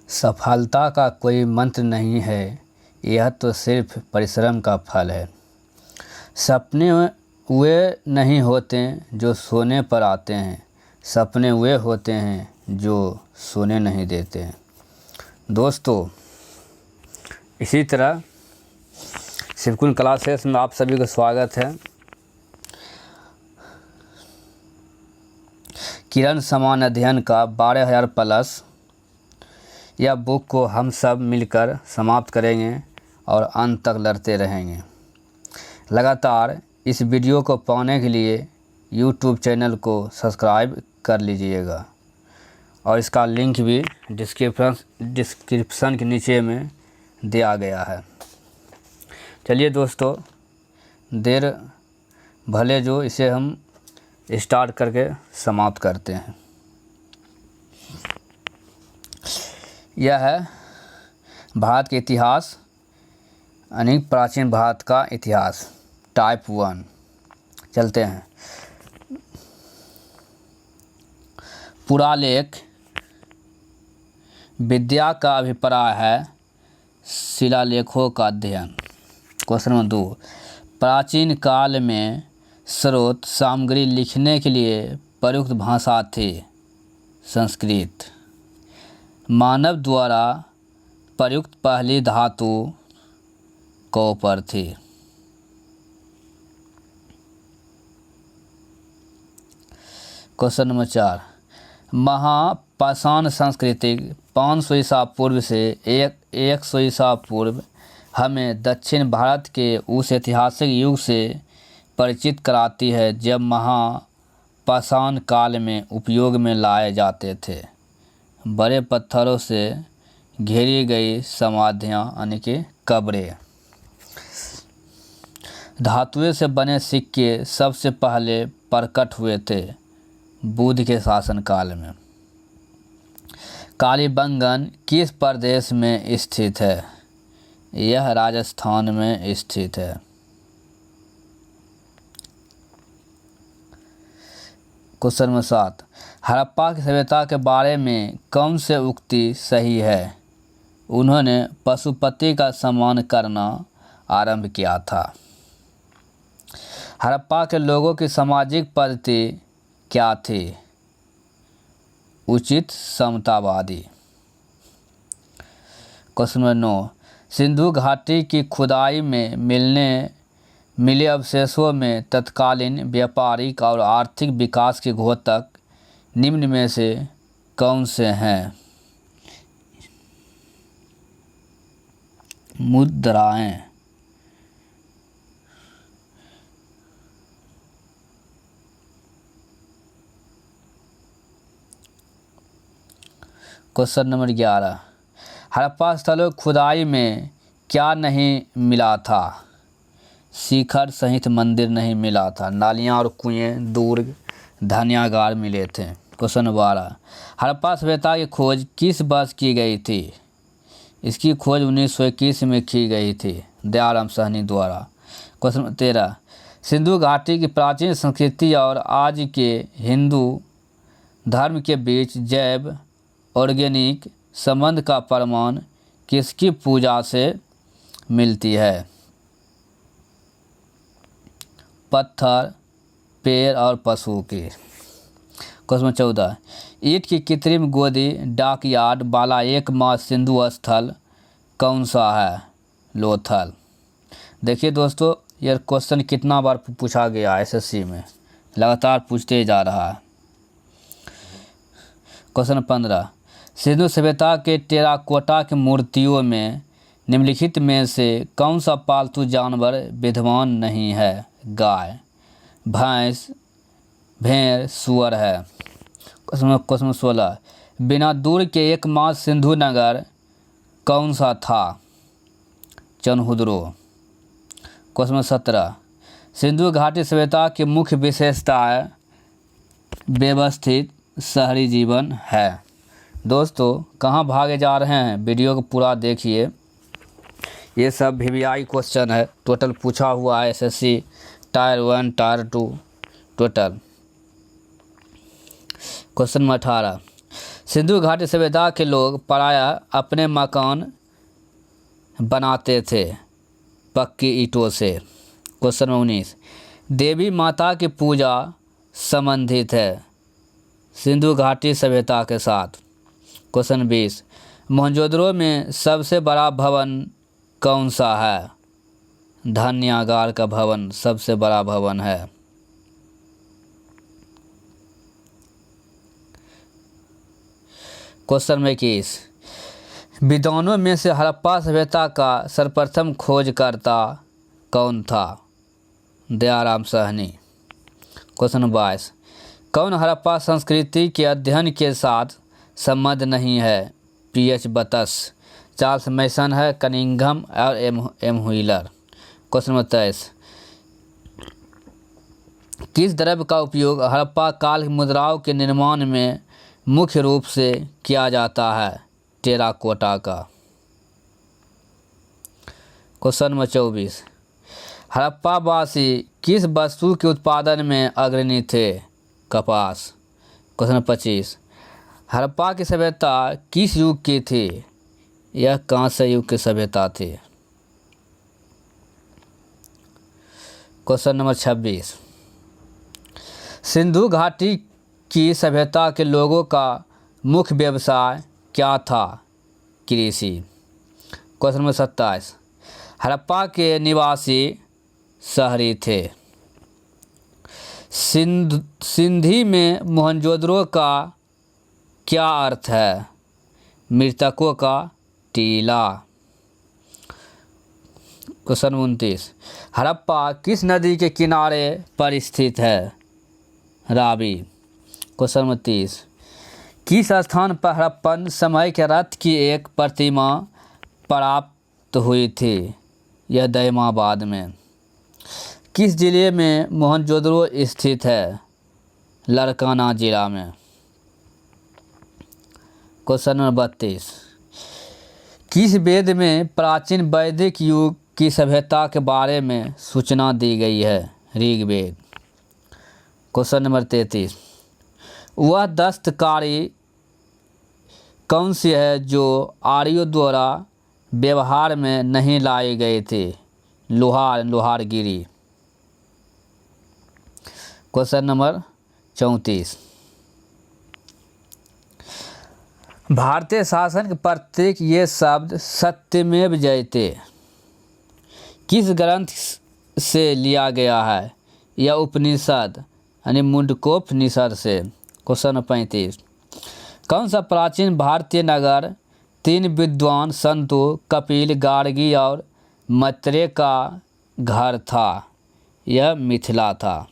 सफलता का कोई मंत्र नहीं है, यह तो सिर्फ परिश्रम का फल है। सपने वे नहीं होते जो सोने पर आते हैं, सपने वे होते हैं जो सोने नहीं देते हैं। दोस्तों, इसी तरह शिवकुंज क्लासेस में आप सभी का स्वागत है। किरण समान अध्ययन का 12,000 प्लस यह बुक को हम सब मिलकर समाप्त करेंगे और अंत तक लड़ते रहेंगे। लगातार इस वीडियो को पाने के लिए YouTube चैनल को सब्सक्राइब कर लीजिएगा और इसका लिंक भी डिस्क्रिप्शन के नीचे में दिया गया है। चलिए दोस्तों, देर भले जो इसे हम स्टार्ट करके समाप्त करते हैं। यह है भारत के इतिहास, अनेक प्राचीन भारत का इतिहास टाइप 1। चलते हैं। पुरालेख विद्या का अभिप्राय है शिलालेखों का अध्ययन। क्वेश्चन नंबर 2, प्राचीन काल में स्रोत सामग्री लिखने के लिए प्रयुक्त भाषा थी संस्कृत। मानव द्वारा प्रयुक्त पहली धातु कॉपर थी। क्वेश्चन नंबर 4, महापाषाण संस्कृति 500 ईसा पूर्व से 100 ईसा पूर्व हमें दक्षिण भारत के उस ऐतिहासिक युग से परिचित कराती है जब महापाषाण काल में उपयोग में लाए जाते थे। बड़े पत्थरों से घेरी गई समाधियाँ यानी कि कब्रें। धातुएं से बने सिक्के सबसे पहले प्रकट हुए थे बुद्ध के शासनकाल में। कालीबंगन किस प्रदेश में स्थित है? यह राजस्थान में स्थित है। क्वेश्चन नंबर 7, हड़प्पा की सभ्यता के बारे में कौन से उक्ति सही है? उन्होंने पशुपति का सम्मान करना आरंभ किया था। हड़प्पा के लोगों की सामाजिक पद्धति क्या थी? उचित समतावादी। क्वेश्चन नंबर 9, सिंधु घाटी की खुदाई में मिले अवशेषों में तत्कालीन व्यापारिक और आर्थिक विकास के द्योतक निम्न में से कौन से हैं? मुद्राएं। क्वेश्चन नंबर 11, हड़प्पा स्थलों की खुदाई में क्या नहीं मिला था? शिखर सहित मंदिर नहीं मिला था। नालियाँ और कुएं, दुर्ग, धन्यागार मिले थे। क्वेश्चन 12, हड़प्पा सभ्यता की खोज किस वर्ष की गई थी? इसकी खोज 1921 में की गई थी दयाराम साहनी द्वारा। क्वेश्चन 13, सिंधु घाटी की प्राचीन संस्कृति और आज के हिंदू धर्म के बीच जैव ऑर्गेनिक संबंध का प्रमाण किसकी पूजा से मिलती है? पत्थर, पेड़ और पशु की। क्वेश्चन 14, ईंट की कृत्रिम गोदी डॉकयार्ड वाला एकमात्र सिंधु स्थल कौन सा है? लोथल। देखिए दोस्तों, यह क्वेश्चन कितना बार पूछा गया एसएससी में, लगातार पूछते जा रहा है। क्वेश्चन 15, सिंधु सभ्यता के टेराकोटा की मूर्तियों में निम्नलिखित में से कौन सा पालतू जानवर विद्यमान नहीं है? गाय, भैंस, भेड़, सुअर है। क्वेश्चन 16, बिना दूर के एकमात्र सिंधु नगर कौन सा था? चनहुद्रो। क्वेश्चन 17, सिंधु घाटी सभ्यता की मुख्य विशेषताएं व्यवस्थित शहरी जीवन है। दोस्तों, कहाँ भागे जा रहे हैं? वीडियो को पूरा देखिए। ये सब VVI क्वेश्चन है, टोटल पूछा हुआ है SSC tyre 1 tyre 2 total. Question number 18, Sindhu घाटी सभ्यता के लोग प्रायः अपने मकान बनाते थे पक्की ईंटों से। क्वेश्चन 19, देवी माता की पूजा संबंधित है सिंधु घाटी सभ्यता के साथ। क्वेश्चन 20, मोहनजोदड़ो में सबसे बड़ा भवन कौन सा है? धान्यागार का भवन सबसे बड़ा भवन है। क्वेश्चन 21, विद्वानों में से हड़प्पा सभ्यता का सर्वप्रथम खोजकर्ता कौन था? दयाराम साहनी। क्वेश्चन 22, कौन हड़प्पा संस्कृति के अध्ययन के साथ संबद्ध नहीं है? पीएच बतस, चार्ल्स मैसन है, कनिंघम और एम व्हीलर। क्वेश्चन 23, किस द्रव्य का उपयोग हड़प्पा काल की मुद्राओं के निर्माण में मुख्य रूप से किया जाता है? टेराकोटा का। क्वेश्चन नंबर 24, हड़प्पावासी किस वस्तु के उत्पादन में अग्रणी थे? कपास। क्वेश्चन 25, हड़प्पा की सभ्यता किस युग की थी? यह कांस्य युग की सभ्यता थी। क्वेश्चन नंबर 26, सिंधु घाटी की सभ्यता के लोगों का मुख्य व्यवसाय क्या था? कृषि। क्वेश्चन नंबर 27, हड़प्पा के निवासी शहरी थे। सिंधी में मोहनजोदड़ो का क्या अर्थ है? मृतकों का टीला। क्वेश्चन 29, हड़प्पा किस नदी के किनारे पर स्थित है? रावी। क्वेश्चन 30, किस स्थान पर हड़प्पन समय के रथ की एक प्रतिमा प्राप्त हुई थी? यह दयमाबाद में। किस जिले में मोहनजोदड़ो स्थित है? लारकाना जिला में। क्वेश्चन नंबर 32, किस वेद में प्राचीन वैदिक युग की सभ्यता के बारे में सूचना दी गई है? ऋग्वेद। क्वेश्चन नंबर 33, वह दस्तकारी कौन सी है जो आर्यों द्वारा व्यवहार में नहीं लाई गई थी? लोहारगिरी। क्वेश्चन नंबर 34, भारतीय शासन के प्रतीक ये शब्द सत्यमेव जयते किस ग्रंथ से लिया गया है? यह उपनिषद यानी मुंडकोपनिषद से। क्वेश्चन 35, कौन सा प्राचीन भारतीय नगर 3 विद्वान संतों कपिल, गार्गी और मैत्रेय का घर था? यह मिथिला था।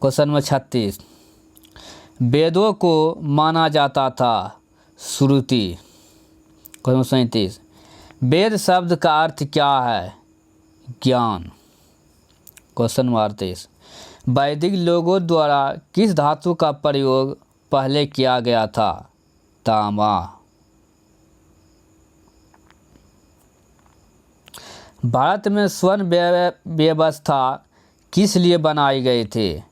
क्वेश्चन नंबर 36, वेदों को माना जाता था श्रुति। क्वेश्चन 37, वेद शब्द का अर्थ क्या है? ज्ञान। क्वेश्चन नंबर 38, वैदिक लोगों द्वारा किस धातु का प्रयोग पहले किया गया था? तांबा। भारत में स्वर्ण व्यवस्था किस लिए बनाई गई थी?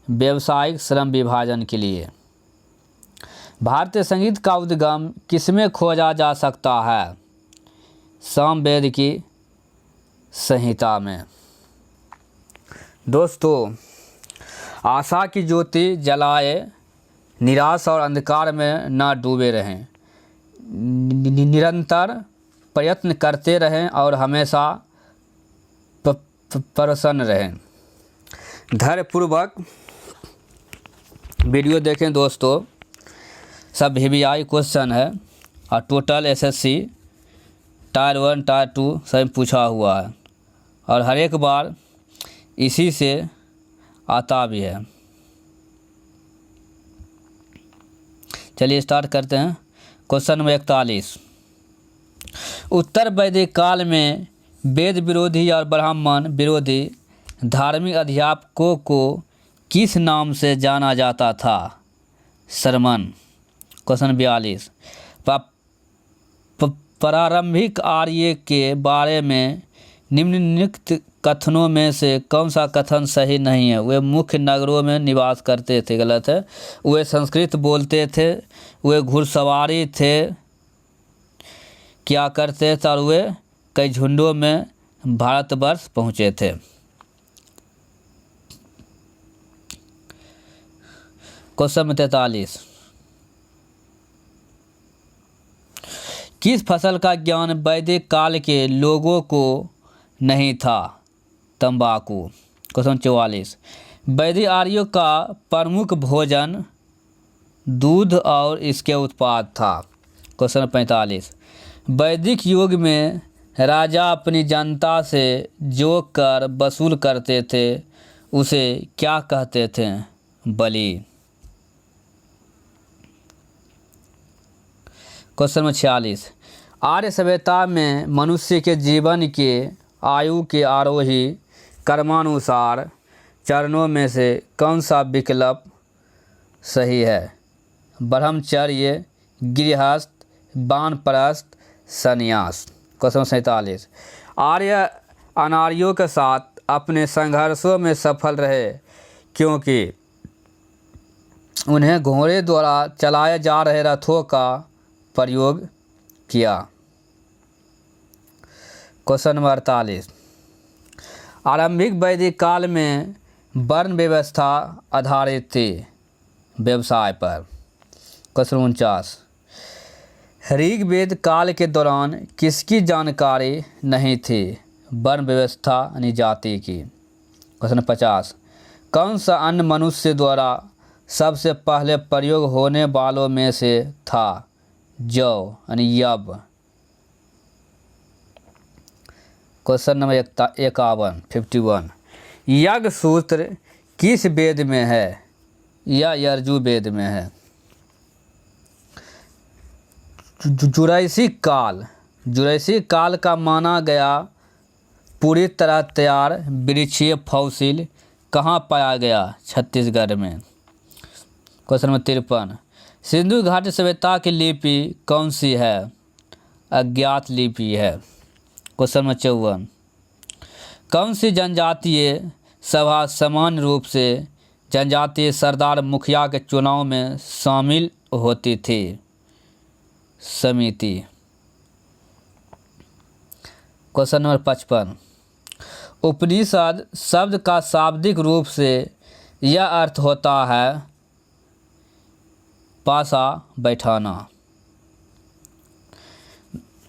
व्यावसायिक श्रम विभाजन के लिए। भारतीय संगीत का उद्गम किसमें खोजा जा सकता है? सामवेद की संहिता में। दोस्तों, आशा की ज्योति जलाए, निराश और अंधकार में न डूबे रहें, निरंतर प्रयत्न करते रहें और हमेशा प्रसन्न रहें। धैर्यपूर्वक वीडियो देखें दोस्तों। सब VVI क्वेश्चन है और टोटल SSC टायर 1 टायर 2 सब पूछा हुआ है और हर एक बार इसी से आता भी है। चलिए स्टार्ट करते हैं। क्वेश्चन नंबर 41, उत्तर वैदिक काल में वेद विरोधी और ब्राह्मण विरोधी धार्मिक अध्यापकों को किस नाम से जाना जाता था? शर्मन। क्वेश्चन 42, प्रारंभिक आर्य के बारे में निम्नलिखित कथनों में से कौन सा कथन सही नहीं है? वे मुख्य नगरों में निवास करते थे, गलत है। वे संस्कृत बोलते थे, वे घुड़सवारी थे, क्या करते थे, और वे कई झुंडों में भारतवर्ष पहुँचे थे। क्वेश्चन नंबर 43, किस फसल का ज्ञान वैदिक काल के लोगों को नहीं था? तंबाकू। क्वेश्चन 44, वैदिक आर्यों का प्रमुख भोजन दूध और इसके उत्पाद था। क्वेश्चन 45, वैदिक युग में राजा अपनी जनता से जो कर वसूल करते थे उसे क्या कहते थे? बलि। क्वेश्चन नंबर 46, आर्य सभ्यता में मनुष्य के जीवन के आयु के आरोही क्रमानुसार चरणों में से कौन सा विकल्प सही है? ब्रह्मचर्य, गृहस्थ, वानप्रस्थ, संन्यास। क्वेश्चन 47, आर्य अनार्यों के साथ अपने संघर्षों में सफल रहे क्योंकि उन्हें घोड़े द्वारा चलाए जा रहे रथों का प्रयोग किया। क्वेश्चन नंबर 48, आरंभिक वैदिक काल में वर्ण व्यवस्था आधारित थी व्यवसाय पर। क्वेश्चन 49, ऋग्वेद काल के दौरान किसकी जानकारी नहीं थी वर्ण व्यवस्था यानी जाति की? क्वेश्चन 50, कौन सा अन्न मनुष्य द्वारा सबसे पहले प्रयोग होने वालों में से था? जौ यानी यब। क्वेश्चन नंबर 51 यज्ञ सूत्र किस वेद में है? या यजुर्वेद में है? जुरैसिक काल का माना गया पूरी तरह तैयार वृक्षीय फॉसिल कहाँ पाया गया? छत्तीसगढ़ में। क्वेश्चन नंबर 53, सिंधु घाटी सभ्यता की लिपि कौन सी है? अज्ञात लिपि है। क्वेश्चन नंबर 54, कौन सी जनजातीय सभा समान रूप से जनजातीय सरदार मुखिया के चुनाव में शामिल होती थी? समिति। क्वेश्चन नंबर 55, उपनिषद शब्द का शाब्दिक रूप से यह अर्थ होता है पासा बैठाना।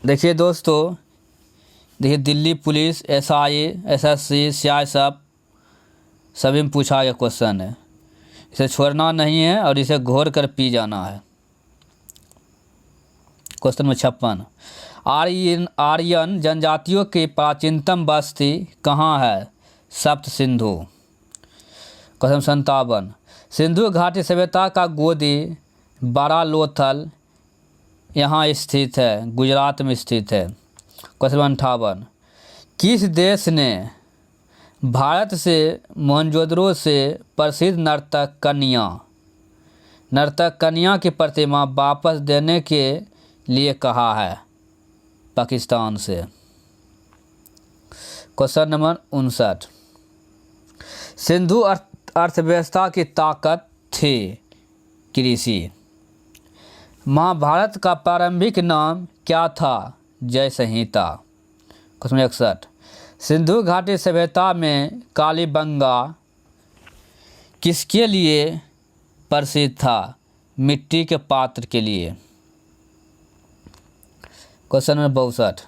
देखिए दोस्तों, देखिए Delhi police, SI, SSC, CI सभी में पूछा गया क्वेश्चन है, इसे छोड़ना नहीं है और इसे घोर कर पी जाना है। क्वेश्चन नंबर 56, आर्यन जनजातियों की प्राचीनतम बस्ती कहाँ है? सप्त सिंधु। क्वेश्चन 57, सिंधु घाटी सभ्यता का गोदी बारालोथल यहाँ स्थित है, गुजरात में स्थित है। क्वेश्चन 58, किस देश ने भारत से मोहनजोदड़ो से प्रसिद्ध नर्तक कन्या की प्रतिमा वापस देने के लिए कहा है? पाकिस्तान से। क्वेश्चन नंबर 59, सिंधु अर्थव्यवस्था की ताकत थी कृषि। महाभारत का प्रारंभिक नाम क्या था? जय संहिता। क्वेश्चन 61, सिंधु घाटी सभ्यता में कालीबंगा किसके लिए प्रसिद्ध था? मिट्टी के पात्र के लिए। क्वेश्चन नंबर 62,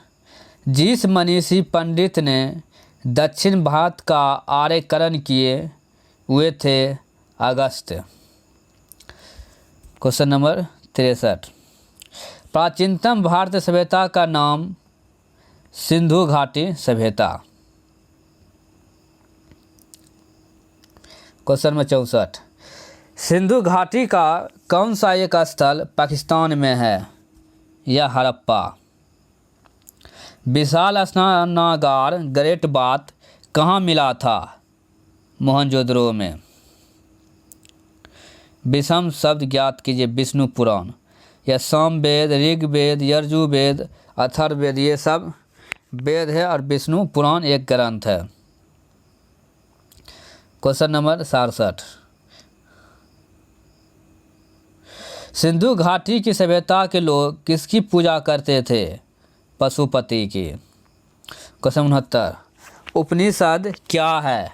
जिस मनीषी पंडित ने दक्षिण भारत का आर्यकरण किए हुए थे? अगस्त्य। क्वेश्चन नंबर 63, प्राचीनतम भारतीय सभ्यता का नाम? सिंधु घाटी सभ्यता। क्वेश्चन नंबर 64, सिंधु घाटी का कौन सा एक स्थल पाकिस्तान में है? यह हड़प्पा। विशाल स्नानागार ग्रेट बाथ कहाँ मिला था? मोहनजोदड़ो में। विषम शब्द ज्ञात कीजिए। विष्णु पुराण या सामवेद, ऋग्वेद, यजुर्वेद, अथर्ववेद ये सब वेद है और विष्णु पुराण एक ग्रंथ है। Question number 67। सिंधु घाटी की सभ्यता के लोग किसकी पूजा करते थे? पशुपति की। क्वेश्चन 69। उपनिषद क्या है?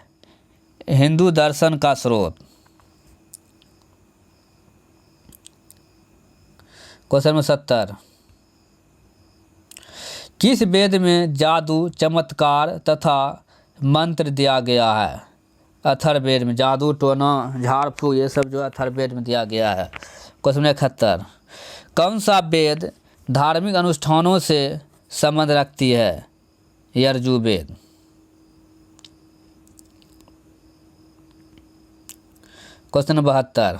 हिंदू दर्शन का स्रोत। Question number 70। किस वेद में जादू, चमत्कार तथा मंत्र दिया गया है? अथर्ववेद में। जादू टोना झाड़ फूक ये सब जो अथर्ववेद में दिया गया है। Question number 71। कौन सा वेद धार्मिक अनुष्ठानों से संबंध रखती है? यजुर्वेद। Question number 72।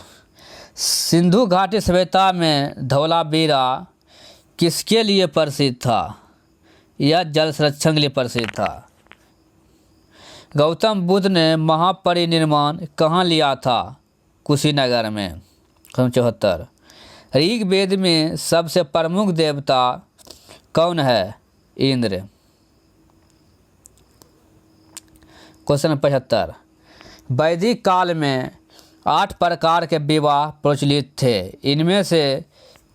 सिंधु घाटी सभ्यता में धौलावीरा किसके लिए प्रसिद्ध था? यह जल संरक्षण के लिए प्रसिद्ध था। गौतम बुद्ध ने महापरिनिर्वाण कहाँ लिया था? कुशीनगर में। क्वेश्चन 74। ऋग्वेद में सबसे प्रमुख देवता कौन है? इंद्र। क्वेश्चन 75। वैदिक काल में 8 प्रकार के विवाह प्रचलित थे। इनमें से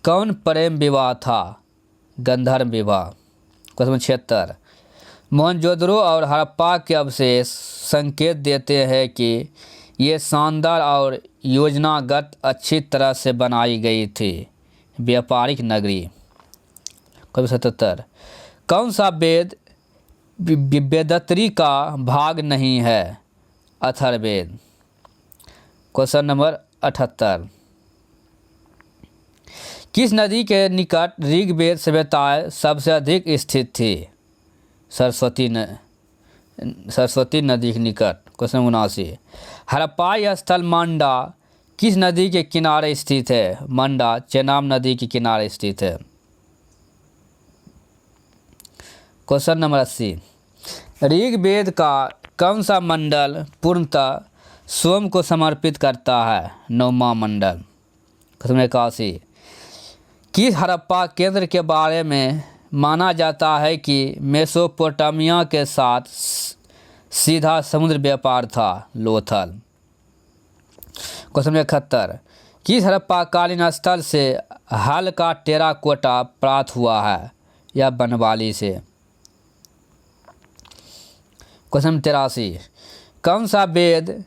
कौन प्रेम विवाह था? गंधर्व विवाह। क्वेश्चन 76। मोहनजोदड़ो और हड़प्पा के अवशेष संकेत देते हैं कि ये शानदार और योजनागत अच्छी तरह से बनाई गई थी व्यापारिक नगरी। क्वेश्चन 77। कौन सा वेद वेदत्री का भाग नहीं है? अथर्ववेद। Question number 78। किस नदी के निकट ऋग्वेद सभ्यताएं सबसे अधिक स्थित थी? सरस्वती नदी के निकट। क्वेश्चन 79। हड़प्पा स्थल मांडा किस नदी के किनारे स्थित है? मांडा चेनाब नदी के किनारे स्थित है। Question number 80। ऋग्वेद का कौन सा मंडल पूर्णतः सोम को समर्पित करता है? 9वां मंडल। क्वेश्चन 81। किस हड़प्पा केंद्र के बारे में माना जाता है कि मेसोपोटामिया के साथ सीधा समुद्र व्यापार था? लोथल। क्वेश्चन 71। किस हड़प्पाकालीन स्थल से हल का टेराकोटा प्राप्त हुआ है? या बनवाली से। क्वेश्चन 83। कौन सा वेद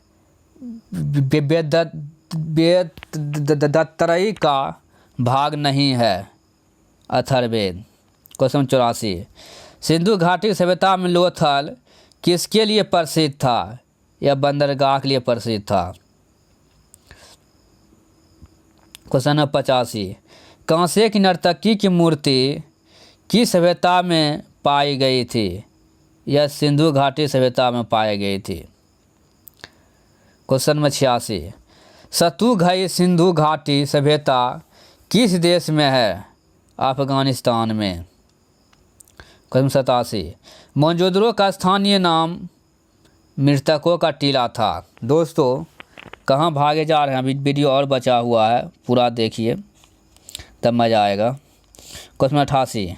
वेदत्रयी का भाग नहीं है? अथर्ववेद। क्वेश्चन 84। सिंधु घाटी सभ्यता में लोथल किसके लिए प्रसिद्ध था? यह बंदरगाह के लिए प्रसिद्ध था। क्वेश्चन 85। कांसे की नर्तकी की मूर्ति किस सभ्यता में पाई गई थी? यह सिंधु घाटी सभ्यता में पाई गई थी। क्वेश्चन 86। सतुघई सिंधु घाटी सभ्यता किस देश में है? अफगानिस्तान में। क्वेश्चन 87। मोहनजोदड़ो का स्थानीय नाम मृतकों का टीला था। दोस्तों कहाँ भागे जा रहे हैं? अभी वीडियो और बचा हुआ है, पूरा देखिए तब मज़ा आएगा। क्वेश्चन 88।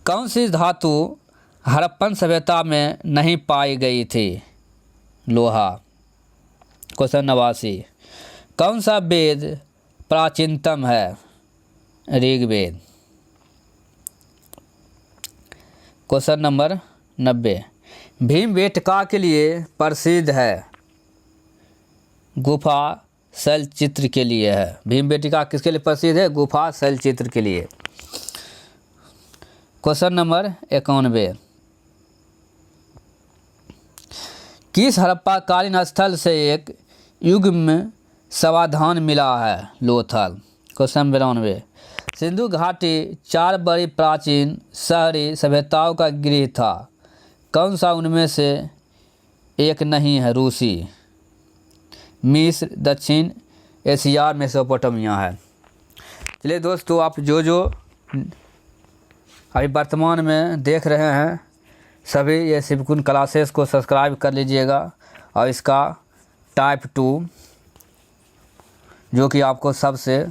कौन सी धातु हड़प्पन सभ्यता में नहीं पाई गई थी? लोहा। क्वेश्चन 89। कौन सा वेद प्राचीनतम है? ऋग्वेद। Question number 90। भीमबेटका के लिए प्रसिद्ध है? गुफा शैलचित्र के लिए है। भीमबेटका किसके लिए प्रसिद्ध है? गुफा शैलचित्र के लिए। Question number 91। किस हड़प्पाकालीन स्थल से एक युग्म समाधान मिला है? लोथल। क्वेश्चन 92। सिंधु घाटी 4 बड़ी प्राचीन शहरी सभ्यताओं का गृह था। कौन सा उनमें से एक नहीं है? रूसी। मिस्र, दक्षिण एशिया, मेसोपोटामिया है। चलिए दोस्तों, आप जो अभी वर्तमान में देख रहे हैं सभी ये शिवकुंड क्लासेस को सब्सक्राइब कर लीजिएगा और इसका टाइप 2 जो कि आपको सबसे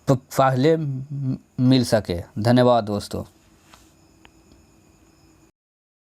पहले मिल सके। धन्यवाद दोस्तों।